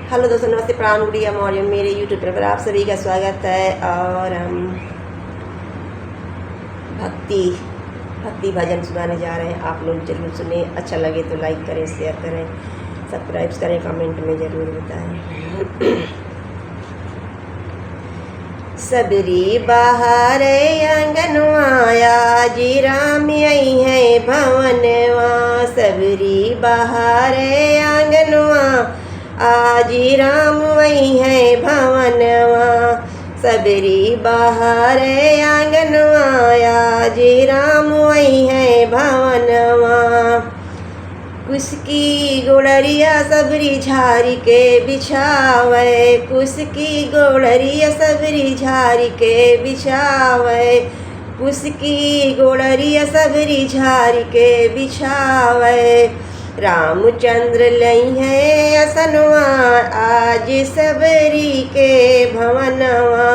Hello दोस्तों, नमस्ते, प्रणाम, गुड़िया मौर्य। मेरे यूट्यूब पर आप सभी का स्वागत है। और हम भक्ति भजन सुनाने जा रहे हैं। आप लोग जरूर सुने। अच्छा लगे तो लाइक करें, शेयर करें, सब्सक्राइब करें, कमेंट में ज़रूर बताएं। सबरी बहार आंगनवाया जी राम आई है भवनवा। सबरी बहार आंगनवा आजी राम वही है भवनवा। सबरी बहार आंगनवा आजी राम वही है भवनवा। कुसकी गोड़रिया सबरी झारी के बिछावे। कुसकी गोड़रिया सबरी झारी के बिछावे। कुसकी गोड़रिया सबरी झारी के बिछावे। रामचंद्र लई है असनवा आज सबरी के भवनवा।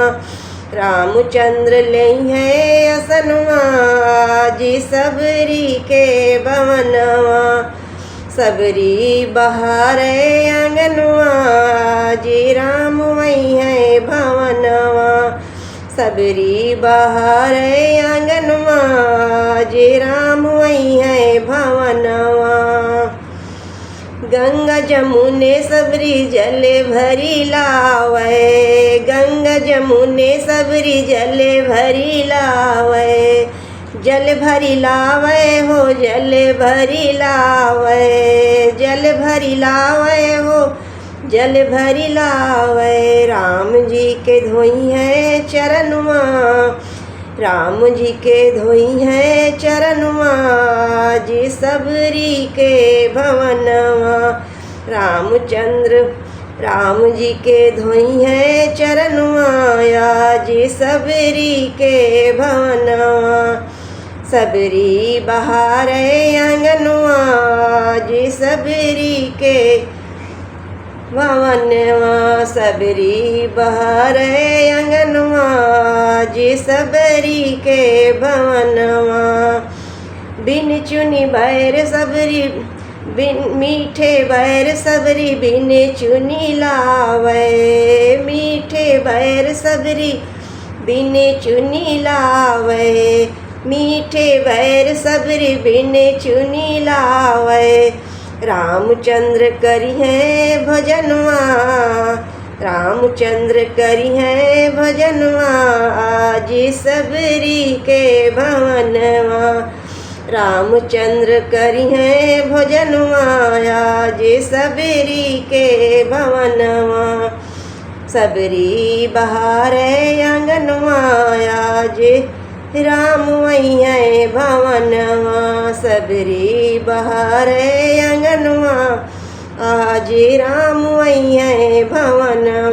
रामचंद्र लई है असनवा आज सबरी के भवनवा। सबरी बहार आंगनवा जी राम वही है भवनवा। सबरी बहार आंगनवा जी राम वही है भवनवा। गंगा जमुने सबरी जल भरी लावे। गंगा जमुने सबरी जल भरी लावे। जल भरी लावे हो जल भरी लावे। जल भरी लावे हो जल भरी लावे। राम जी के धोई है चरणवा। राम जी के धोई है चरणवा जी सबरी के भवनवा। रामचंद्र राम जी के धोई है चरणवा जी सबरी के भवनवा। सबरी बहार आंगनवा जी सबरी के भवनवा। सबरी बहार आंगनवा जी सबरी के भवनवा। बिन चुनी बैर सबरी बिन मीठे बैर सबरी बिन चुनी लावे। मीठे बैर सबरी बिन चुनी लावे। मीठे बैर सबरी बिन चुनी लावे। रामचंद्र करी है भजनवा। रामचंद्र करी है भजनवा आज सबरी के भवनवा। रामचंद्र करी है भजनवा आज सबरी के भवनवा। सबरी बहार आंगनवा आज राम वही है भवनवा। सबरी बहार आंगनवा आज राम वही है भवनवा।